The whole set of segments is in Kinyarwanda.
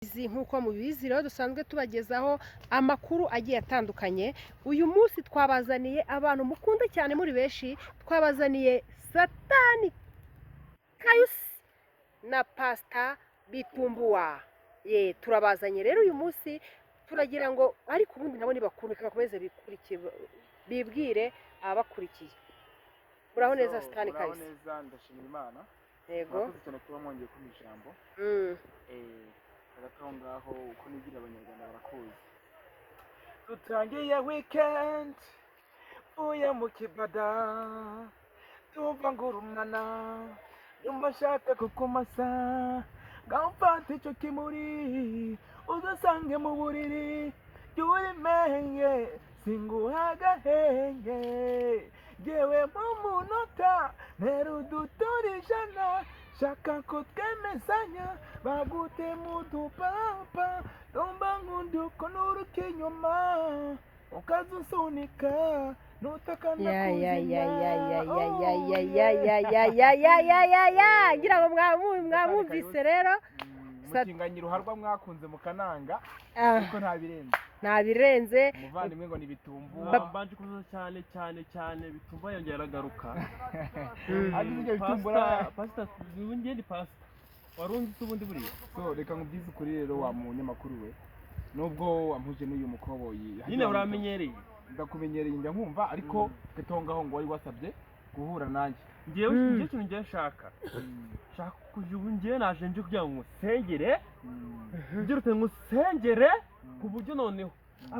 Nk'uko mubizi rero dusanzwe tubagezaho amakuru agiye atandukanye. Uyu munsi twabazaniye abantu mukunda cyane muri benshi, twabazaniye Satani Kayusi na Pastor Bitumbuwa. Turabazanye rero uyu munsi turagira ngo ariko ubundi nabo ni bakuru bakomeze bibwire abakurikiye. Muraho neza Satani Kayusi? Muraho neza, ndashimira Imana. Yego. Murakoze cyane kuba mwongeye kumpa ijambo. Hagati ngaho uko nigira abanyarwanda barakuzi. Dutangiye weekend uya mu kibada tumva ngurumana yumva ashaka kukumasa gamfata icyo kimuri uzasange mu buriri y'urimenye singuha agahenge yewe mu munota nteruduturijana shaka ko twemezanya bagute mu dupapa tomba nkunduko n'uruka inyuma ukazusunika nutakanda kuzina ngira ngo mwamwumvise rero mutinganyira uharwa mwakunze mu kananga ariko ntabirenze umuvandimwe ngo ni Bitumbu mbanje kuza cyane Bitumbu yongera aragaruka ibyo Bitumbura pastor ngende pastor warunzi ubundi buriya so reka nkubyize ukuri rero wa munyamakuru we nubwo wampuje n'uyu mukoboyi nyine uramenyereye ndakumenyereye njya nkumva ariko gatongaho ngo wari wasabye guhura nanjye ngiye ikintu ngiye nshaka kugira ubu ngiye naje nje kugira ngo nsengere ngirute ngo nsengere ku buryo noneho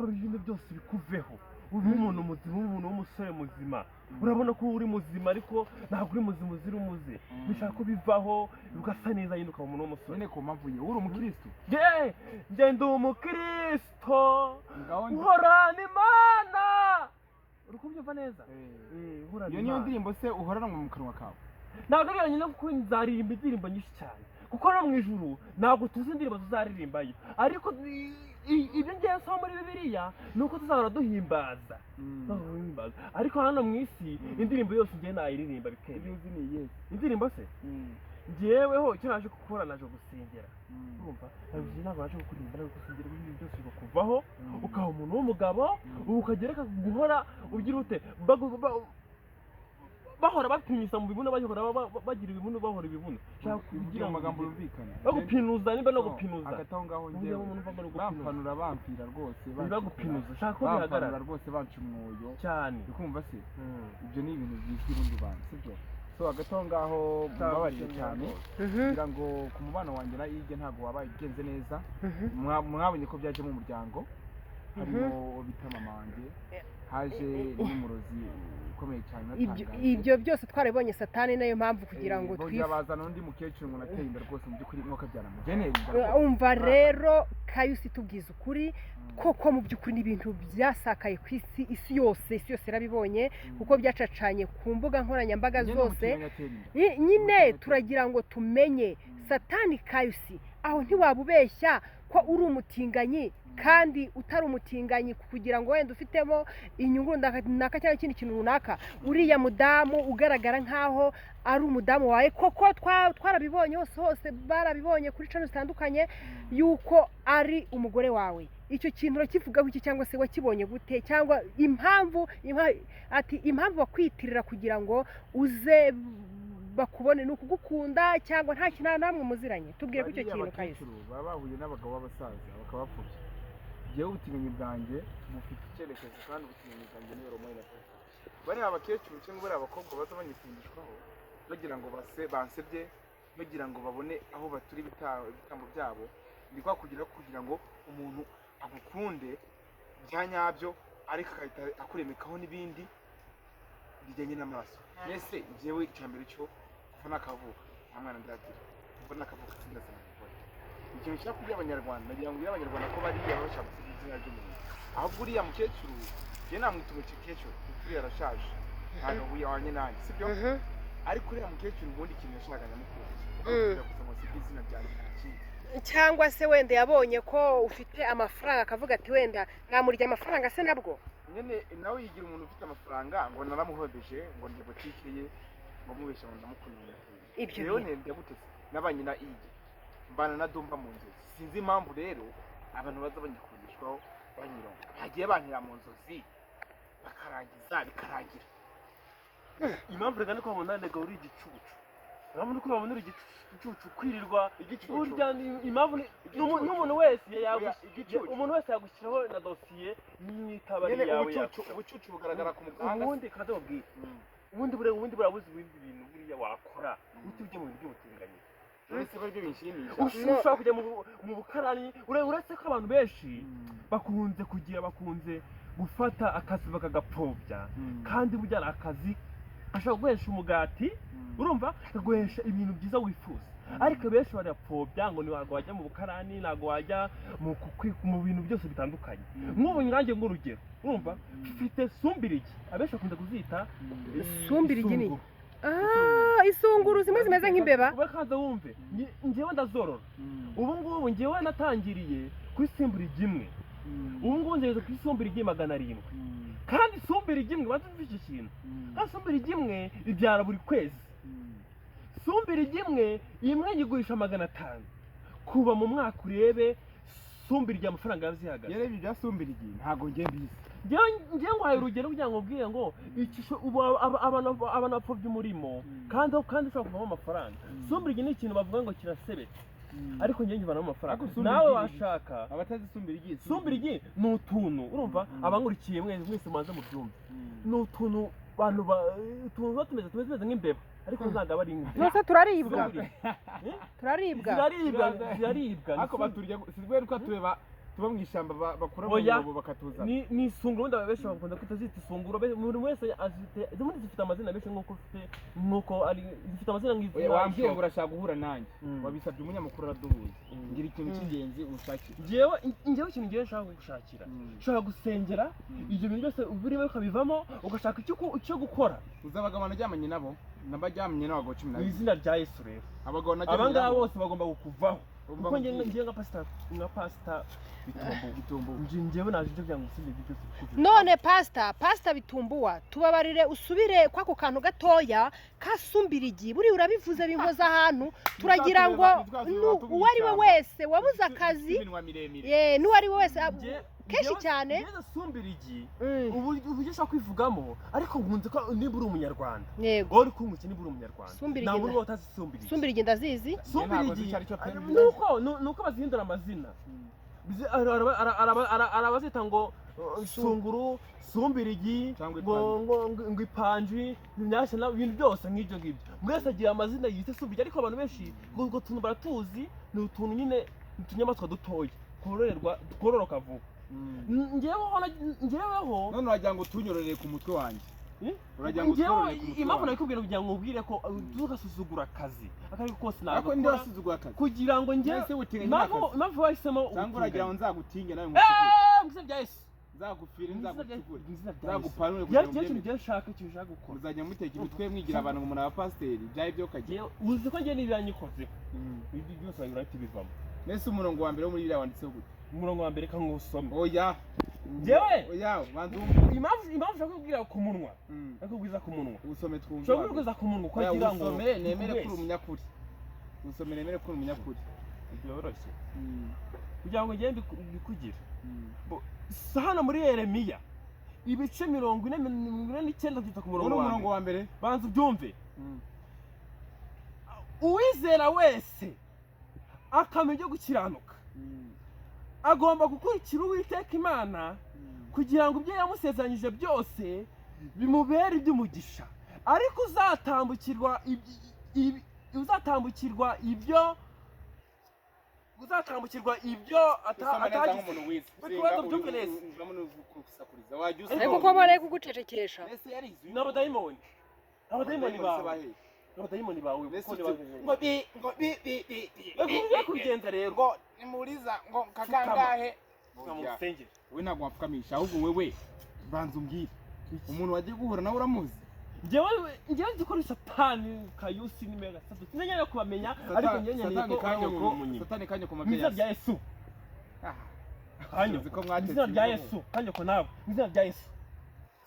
ibintu byose bikuveho uri umuntu muzima, umuntu w'umusore muzima, urabona ko uri muzima ariko ntabwo uri muzima uzira umuze, bishaka ko bivaho ugasa neza yinduka umuntu w'umusore. None ko mpamvu uri umukristo? Njye ndi umukristo uhorana Imana, uri kubyumva neza? Iyo niyo ndirimbo se uhorana mu kanwa kawe? Ntabwo ari yonyine kuko nzaririmba indirimbo nyinshi cyane, kuko no mu ijuru ntabwo tuzi indirimbo tuzaririmbayo, ariko ibyo ngiye nsoma muri Bibiliya ni uko tuzahora duhimbaza, ariko hano mu isi indirimbo yose ngiye nayiririmba bikemera. Indirimbo se njyeweho icyo naje gukora naje gusengera, urumva ntabwo naje kuririmba, naje gusengera ibintu byose bikuvaho ukaba umuntu w'umugabo, ukagereka guhora ugira ute bahora bapimisa mu bibuno, bahora bagira ibibuno, bahora ibibuno, kugira amagambo yumvikana, bagupinuza nimba no gupinuza agataho ngaho ngiye bampanura bampira rwose, bagupinuza shaka ko bihagarara rwose banca umwoyo cyane, ukumva se ibyo ni ibintu byizwi n'undi bantu, sibyo? So agataho ngaho mubabariye cyane kugira ngo ku mubano wanjye na Ige ntabwo wabaye igenze neza, mwabonye ko byaje mu muryango, harimo bita mama wanjye, haje n'umurozi ukomeye cyane natangana. Ibyo byose twarabonye Satani, nayo mpamvu kugira ngo twibazana n'undi mukecuru ngo nateye imbere rwose mu by'ukuri mwaka byara mugeneye. Umva rero Kayusi, tubwiza ukuri koko mu by'ukuri n'ibintu byasakaye ku isi yose irabibonye, kuko byacacanye ku mbuga nkoranyambaga zose. Nyine turagira ngo tumenye Satani Kayusi, aho ntiwabubeshya ko uri umutinganyi kandi utari umutinganyi kugira ngo wenda ufitemo inyungu runaka cyangwa ikindi kintu runaka. Uriya mudamu ugaragara nkaho ari umudamu wawe, koko twarabibonye hose barabibonye kuri channel zitandukanye yuko ari umugore wawe. Icyo kintu urakivugaho iki, cyangwa se wakibonye gute, cyangwa impamvu bakwitirira kugira ngo uze bakubone ni ukugukunda cyangwa nta kintu namwe muziranye? Tubwire ko icyo kintu Kayusi. Baba bahuye n'abagabo b'abasaza bakabapfubya. Jewe ubutinganyi bwanjye bufite icyerekezo, kandi ubutinganyi bwanjye ni Romain na Paul. Bari abakecuru cyangwa bari abakobwa baza banyifundishwaho bagira ngo bansebye, bagira ngo babone aho baturi ibitambo byabo, ndi kwa kugira ngo umuntu agukunde bya nyabyo, ariko akahita akuremekaho n'ibindi bijyanye n'amaraso. Mbese jewe icyambere cyo kuva nakavuka nta mwana ndagira, kuva nakavuka sindazana gukora ikintu cyo kubya abanyarwanda. Nagira ngo abanyarwanda ko bariya bashaka kuvuga izina ry'umuntu, ahubwo uriya mukecuru je namwita umukecuru kuko yarashaje, hano wanye nanjye, sibyo? Ariko uriya mukecuru ubundi ikintu yashakaga nyamukuru kugira ngo si izina ryanjye ntakindi, cyangwa se wenda yabonye ko ufite amafaranga akavuga ati wenda namurya amafaranga se nabwo nyene nawe yigira umuntu ufite amafaranga ngo naramuhodeje ngo ndi botike ye ngo mubesha ngo ndamukunye. Ibyo rero ntende gutse nabanye na Ige mbana na Dumba mu nzu, sinzi impamvu rero abantu baza banyikundishwaho banyironga bagiye bantira mu nzozi bakarangiza bikarangira. impamvu reka ni ko babona nega uri igicucu, urabona uko babona uri igicucu kwirirwa burya impamvu n'umuntu wese umuntu wese yagushyiraho na dosiye n'itabari yawe ubucucu bugaragara ku muganga. ubundi kaza babwira ubundi burabuze ibindi bintu buriya wakora utujye mu bintu by'ubutinganyi. Uretse ko ibyo binshimisha ushobora kujya mu bukarani uretse ko abantu benshi bakunze gufata akazi bakagapfobya kandi burya ari akazi ashobora guhesha umugati urumva akaguhesha ibintu byiza wifuza, ariko benshi barapfobya ngo ntabwo wajya mu bukarani, ntabwo wajya mu bintu byose bitandukanye. nk'ubu nyange nk'urugero urumva mfite sumbirigi abenshi bakunda kuzita sumbirigi ni isunguru zimwe zimeze nk'imbeba. Bakaza wumve njyewe ndazorora ubu ngubu njyewe natangiriye ku isumbirigi imwe, ubu ngubu ngeze ku isumbirigi 700 kandi isumbirigi imwe batumva iki kintu kandi isumbirigi imwe ibyara buri kwezi. Sumbirigi imwe yigurisha 500 kuba mu mwaka urebe sumbirigi amafaranga yazihagaze. Yere bya sumbirigi ntago ngiye mbizi. Ngiye ngo haye urugero kugira ngo ubwiye ngo ikisho abana bapfobya umurimo kandi ushobora kuvamo amafaranga. Sumbirigi ni ikintu bavuga ngo kirasebetse ariko ngiye ngivanamo amafaranga. Nawe washaka abatazi sumbirigi. Sumbirigi ni utuntu urumva abankurikiye mwese mubanze mu byumba, ni utuntu abantu utuntu tumeze nk'imbeba ariko nzaga bari inkwi. Nose turaribwa Ako baturya sizwe ruko tureba tuba mu ishyamba bakura mu mwobo bakatuza. Ni isunguru ndababesha bakunda kutazita isunguru. Buri wese azite zimwe zifite amazina benshi nkuko ari zifite amazina nk'izina. Wambwiye ngo urashaka guhura nanjye wabisabye umunyamakuru araduhuye ngira ikintu cy'ingenzi ushakira. Njyewe ikintu ngiye nshaka gushakira ushaka gusengera ibyo bintu byose uburiwe ukabivamo ugashaka icyo gukora. Uzabagabo najyamanye nabo nabajyamanye n'abagabo 10 mu izina rya Yesu rero abagabo najyamanye abangaba bose bagomba kukuvaho kuko ngiye nka pastor Bitumbu njyewe naje kugira ngo usinde ibyo byose. None pastor Bitumbuwa tubabarire usubire kwako kantu gatoya kasumbirigi buri urabivuze binkoza ahantu turagira ngo uwari we wese wabuze akazi n'uwari we wese kenshi cyane neza sumbirigi ubu ugisha kwivugamo ariko nkunze ko niba uri umunyarwanda uri kumwiki niba uri umunyarwanda ntabwo uri utazi sumbirigi ndazizi. Sumbirigi nuko bazihindura amazina arabazita ngo sunguru sumbirigi ngo ipanji imyashya ibintu byose nk'ibyo ngibyo mwese agira amazina yita sumbirigi ariko abantu benshi ngo tuntu baratuzi ni utuntu nyine utunyamaswa dutoya twororoka vuba. Njyeweho none uragira ngo tunyororere ku mutwe wanjye uragira ngo tunyororere ku mutwe. Impamvu nakubwira kugira ngo ubwire ko tugasuzugura akazi akari kose nako ndi wasuzugura akazi kugira ngo njye impamvu wahisemo cyangwa uragira ngo nzagutinge nawe ngusebye bya Yesu nzagupfira nzagupanure kugira ngo njye nshaka icyo ushaka gukora. Muzajya muteka imitwe mwigira abantu ngo muri abapasiteri byaye byo kagiye uzi ko njye nibyanikoze ibi byose babirahita bivamo. Nese umurongo wa mbere wo muri biriya wanditseho gute? Umurongo wa mbere ka ngusome. Oya njyewe bantu impamvu ushaka kubwira ku munwa nakubwiza ku munwa usome twumva ushaka kubwiza ku munwa kugira ngo usome nemere kuri umunyakuri usome nemere kuri umunyakuri byoroshye kugira ngo ngende bikugira. Hano muri Yeremiya ibice 49 byita ku murongo wa mbere banza ubyumve. Uwizera wese akamenya ibyo gukiranuka agomba gukurikira Uwiteka Imana kugira ngo ibyo yamusezeranyije byose bimubere iby'umugisha, ariko uzatambukirwa ibyo atagize. Ariko ko bare kugucecekesha abadayimoni bawe ngo kubigenza rero ngo nimuriza ngo kakangahe we ntabwo wapfukamisha ahubwo wewe banza umbwire umuntu wagiye guhura nawe uramuzi. njyewe nzi ko ari Satani Kayusi ni mega sinenya yo kubamenya ariko nyenye Satani kanyo ku mabya bya Yesu kanyo izina rya Yesu kanyo ko nawe izina rya Yesu.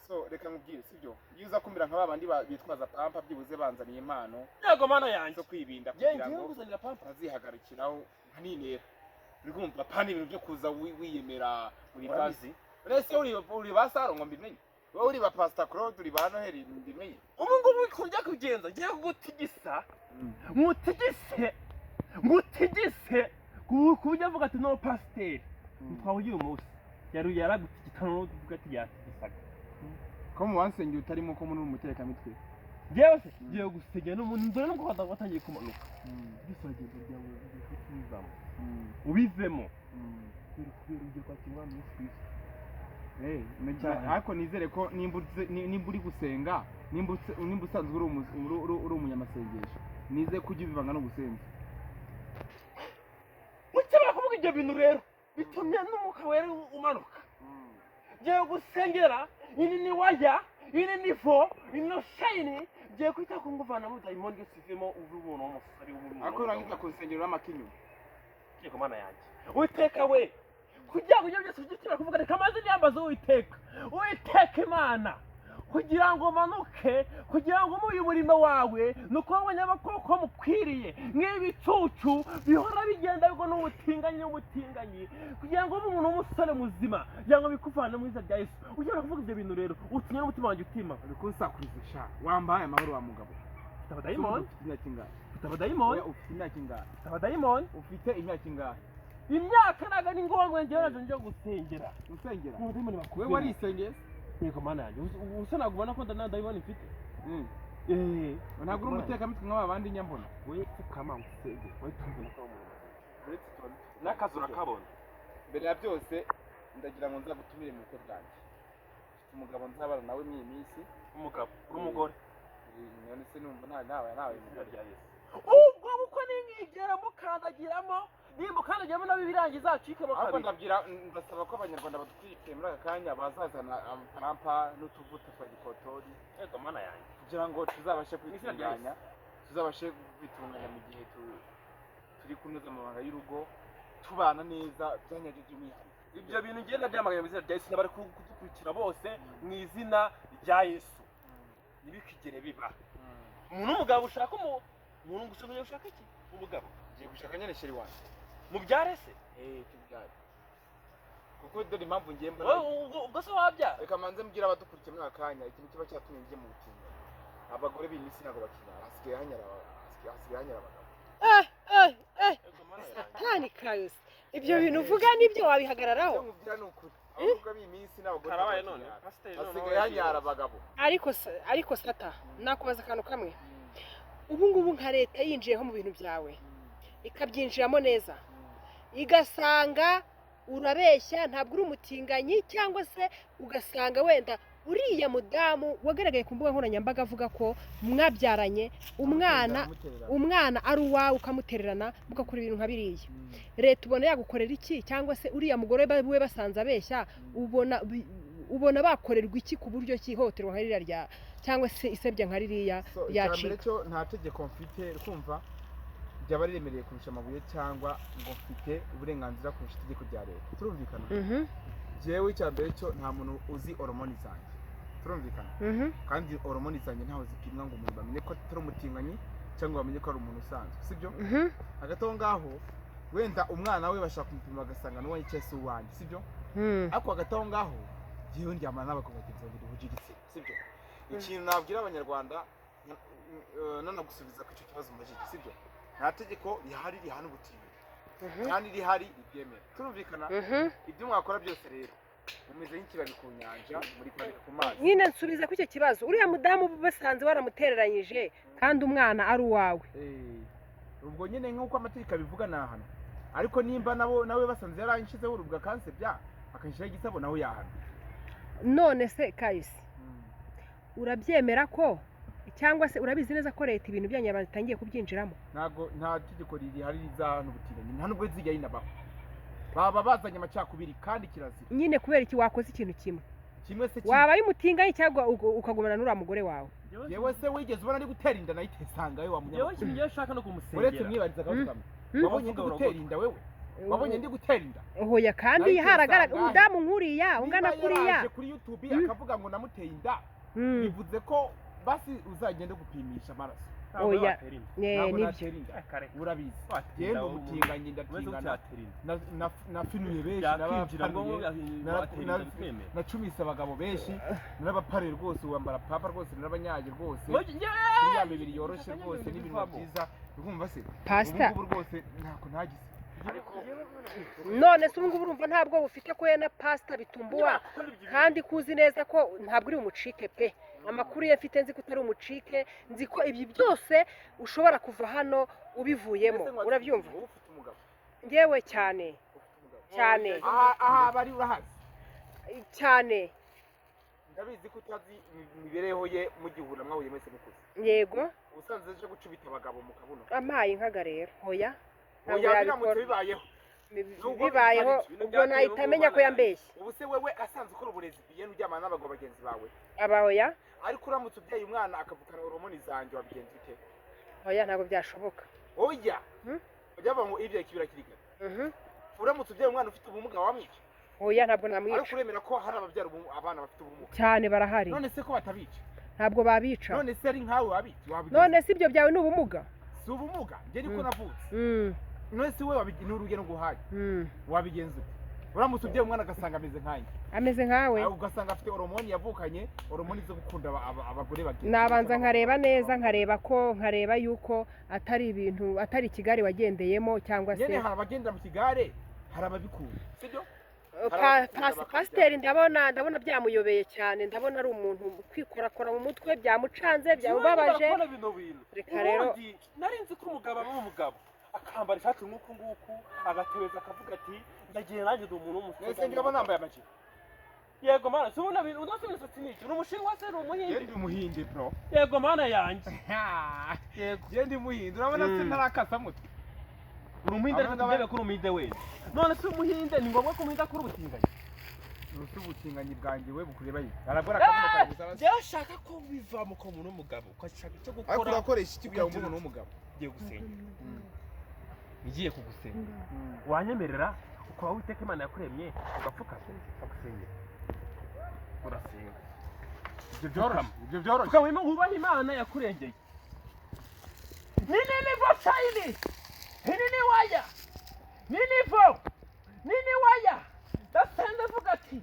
So reka nkubwire sibyo yiza kumira nka babandi bitwaza pampa byibuze banzaniye impano yego mana yanjye zo kwibinda kugira ngo nguzanira pampa azihagarikiraho nkaninera urumva pani ibintu byo kuza wiyemera uri urabizi basi uri ba Saro ngo mbimenye wowe uri ba Pastor Claude uri ba Noheli mbimenye ubu ngubu kunjya kugenza ngiye gutigisa mutigise kubujya avuga ati no pasiteri twahugiye umunsi yaragutigita no tuvuga ati yatigisaga ko mu bansengera utarimo ko muri umuteka mitwe yewe se ngiye gusengera n'umuntu dore no kuba watangiye kumanuka bisogeze bya ngo bizamo ubivemo kubera ugiye kwakira umwami Yesu Kristo ariko nizere ko nimba uri gusenga nimba usanzwe uri umunyamasengesho nize kujya ubivanga no gusenga ukibara kuvuga ibyo bintu rero bitumye n'umwuka wera umanuka ngiye gusengera ini ni waya ini ni vo ino shayini ngiye kwita ku nguvana mu dayimoni gese ivemo ubu umuntu w'umusari w'umuntu ariko urangika ku nsengero y'amakinyu yego mana yanjye Uwiteka we kugira ngo ibyo byose ujye kuvuga reka maze nyambaze Uwiteka Imana kugira ngo manuke kugira ngo umuye umurimo wawe nuko abanyabakoko mukwiriye nk'ibicucu bihora bigenda bigo n'ubutinganyi kugira ngo umuntu w'umusore muzima kugira ngo bikuvane mu izina rya Yesu ugiye kuvuga ibyo bintu rero utinye n'umutima wanjye utima uri kunsakuriza sha wambaye amahoro wa mugabo ufite abadayimoni ufite imyaka ingahe imyaka ntago ni ngombwa njyewe nje gusengera abadayimoni bakuwe warisengeye yego mana yanjye usa nagubona ko ndayimoni mfite ntabwo uri umutekamitwe nk'aba bandi nyambona we pfukama usenge we tumvuna ko umuntu n'akazi urakabona mbere ya byose ndagira ngo nzagutumire mu bukwe bwanjye ufite umugabo nzabana nawe muri iyi minsi umugabo n'umugore none se numva nawe izina rya Yesu ubwo buko ningigera mukandagiramo nimukandagiramo nabi birangiza acikemo kabiri ndasaba ko abanyarwanda badutwite muri aka kanya bazazana amaparampa n'utuvuta twa gikotori yego mana yanjye kugira ngo tuzabashe kwitunganya mu gihe turi kunoza amabanga y'urugo tubana neza byanyajeje umwihariko ibyo bintu ngenda byamagana mu izina rya Yesu n'abari kudukurikira bose mu izina rya Yesu nibikigere biba umuntu w'umugabo ushaka umuntu gusomenya ushaka iki umugabo ngiye gushaka nyene sheri wanjye mubyare se tubyare kuko dore impamvu ngiye ubwo se wabyara reka manze mbwira abadukurikiye muri aka kanya ikintu kiba cyatumye ngiye mu butinda abagore b'iyi minsi ntabwo bakina hasigaye hanyara abagabo satani kayose ibyo bintu uvuga nibyo wabihagararaho mubwira ni ukuri abagore b'iyi minsi n'abagore karabaye none hasigaye hanyara abagabo ariko sata nakubaza akantu kamwe ubu ngubu nka leta yinjiyeho mu bintu byawe ikabyinjiramo neza igasanga urabeshya ntabwo uri umutinganyi cyangwa se ugasanga wenda uriya mudamu wagaragaye ku mbuga nkoranyambaga avuga ko mwabyaranye umwana ari uwawe ukamutererana mugakora ibintu nka biriya leta ubona yagukorera iki cyangwa se uriya mugore we basanze abeshya ubona bakorerwa iki ku buryo cy'ihohoterwa nka ririya rya cyangwa se isebya nka ririya ryacika cyo nta tegeko mfite kumva byaba riremereye kurusha amabuye cyangwa ngo mfite uburenganzira kurusha itegeko rya leta turumvikana jewe icya mbere cyo nta muntu uzi hormone zanjye turumvikana kandi hormone zanjye ntaho zipimwa ngo umuntu bamenye ko atari umutinganyi cyangwa bamenye ko ari umuntu usanzwe sibyo hagati aho ngaho wenda umwana we bashaka kumupima bagasanga n'uwo yicaye si uwanjye sibyo ariko hagati aho ngaho jewe ndyamana n'abakobwa bagenzi banjye bujiritse sibyo ikintu nabwira abanyarwanda nanagusubiza ku icyo kibazo mbajije sibyo nta tegeko rihari rihana ubutinganyi kandi rihari ribyemera turumvikana ibyo mwakora byose rero mumeze nk'ikirari ku nyanja muri kwandika ku mazi nyine nsubiza ku icyo kibazo uriya mudamu basanze waramutereranyije kandi umwana ari uwawe ubwo nyine nk'uko amategeko abivuga nahana ariko nimba nawe basanze yaranshizeho urubwa kansebya akanshyiraho igisabo nawe yahana none se kahise urabyemera ko cyangwa se urabizi neza ko leta ibintu byanyu batangiye kubyinjiramo ntabwo nta tegeko rihari rizahana ubutinganyi nta nubwo zijya yinabaho baba bazanye amacakubiri kandi kirazira nyine kubera iki wakoze ikintu kimwe se waba ari umutinganyi cyangwa ukagumana n'uriya mugore wawe yewe se wigeze ubona ari gutera inda nayo itesanga we wamunyama yewe ikintu ushaka no kumusengera uretse mwibariza akabazo kamwe wabonye ndi gutera inda wewe wabonye ndi gutera inda hoya kandi haragaragara umudamu nkuriya ungana kuriya kuri YouTube akavuga ngo namuteye inda bivuze ko basi uzagende gupimisha amaraso oya watera inda. ntabwo nibyo natera inda Kare. urabizi Watera yewe inda, umutinganyi umeze ndatingana ucyatera inda. nafinuye benshi Yakwinjira ngo n'abapanuye watera inda bikwemera. nacumise abagabo benshi n'abapare rwose wambara papa rwose n'abanyaye rwose Oye, kuri ya mibiri yoroshye rwose n'ibintu byiza urumva se Pastor. ubu ngubu rwose ntako ntagize none se ubu ngubu urumva ntabwo bufite ko na pasita bitumbuwa kandi kuzi neza ko ntabwo uri umucike pe amakuru ye mfite nzi ko utari umucike nzi ko ibi byose ushobora kuva hano ubivuyemo urabyumva wowe ufite umugabo ngewe cyane cyane aha bari urahazi cyane ndabizi ko utazi imibereho ye mugihura mwahuye mwese mukuze yego ubusanzwe aje gucubita abagabo mu kabuno amaye inkaga rero hoya ntabwo oya biramutse yabikora bibayeho bibayeho ubwo nahita amenya ko yambeshye ubu se wewe asanzwe ukora uburezi bigenda uryamana n'abagabo bagenzi bawe aba hoya ariko uramutse ubyaye umwana akavukana horomoni zanjye wabigenza ute hoya ntabwo byashoboka oya bajya bavuga ngo ibyaye kibira kirigana uramutse ubyaye umwana ufite ubumuga wamwica hoya ntabwo ariko namwica uremera ko hari ababyara abana bafite ubumuga cyane barahari none se ko batabica ntabwo babica none se ari nkawe wabica none si ibyo byawe ni ubumuga si ubumuga njye niko navutse Mm, none se we wabigira n'urugero nguhaye mm. wabigenza ute uramutse ubyaye umwana agasanga ameze nkanjye ameze nkawe ugasanga afite horomoni yavukanye horomoni zo gukunda abagore bagenzi nabanza nkareba neza nkareba yuko atari ibintu atari ikigare wagendeyemo cyangwa se nyene hari abagendera mu kigare hari ababikunda sibyo pasiteri ndabona byamuyobeye cyane ndabona ari umuntu kwikorakora mu mutwe byamucanze byamubabaje reka rero Ubundi nari nzi ko umugabo aba umugabo akambara ishati nk'uku nguku agatebeza akavuga ati ndagiye nanjye ndi umuntu w'umusore ese ndaba nambaye amajire yego mana si ubona bintu udafite imisatsi n'iki ni umushinwa se ni umuhinde ndi umuhinde bro yego mana yanjye yego je ndi umuhinde urabona se ntarakasa mutwe uri umuhinde ariko ndebe ko uri umuhinde wese none se umuhinde ni ngombwa ko umuhinde akora ubutinganyi urusi ubutinganyi bwanjye we bukureba yiwe arabora akabuno kagusa njyewe ashaka ko biva mu ko umuntu w'umugabo ukashaka icyo ariko gukora urakoresha iki kugira ngo umuntu w'umugabo ugiye gusenga ngiye kugusenga wanyemerera ukaba witeka imana yakuremye ugapfuka ukagusengera urasenga ibyo byoroshye ukaba wubaha imana yakurengeye ninivo chayini nini waya nini waya ndasenze avuga ati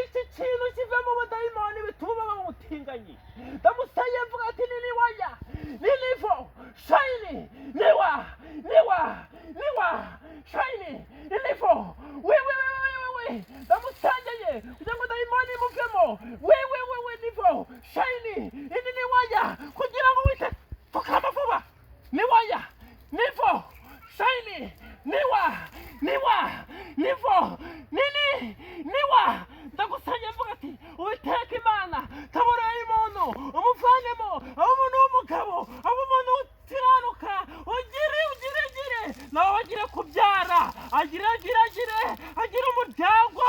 iki kintu kive mu budayimoni bituma baba umutinganyi ndamusaye avuga ati nini waya ninivo shayini niwa shayini ninivo we ndamusangeye kugira ngo dayimoni imuvemo we nivo shayini nini waya kugira ngo wite tukama vuba niwaya nivo shayini niwa nivo niwa ndagusanye mvuga ati uwiteka imana tabura y'umuntu umuvanemo abo umuntu w'umugabo abo umuntu utiranuka ugire nawe agire kubyara agire umuryango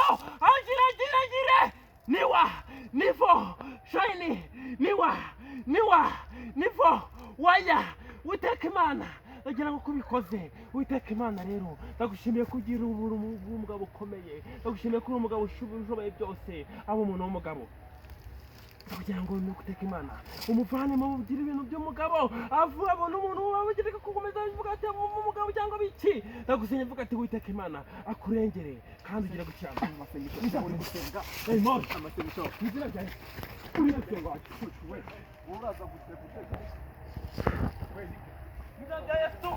agire niwa nivo shayini niwa nivo waya witeka imana ndagira ngo kubikoze witeka imana rero ndagushimiye kugira umugabo ukomeye ndagushimiye ko uri umugabo ushoboye byose aba umuntu w'umugabo kugira ngo nukuteka imana umuvanemo ugire ibintu by'umugabo avuga abona umuntu wabugereka kukomeza avuga ati umugabo cyangwa biki ndagusenye mvuga ati witeka imana akurengere kandi ugire gukiranuka mu masengesho uri gusenga amasengesho izina rya Yesu uri gusenga we uraza gusenga izina rya Yesu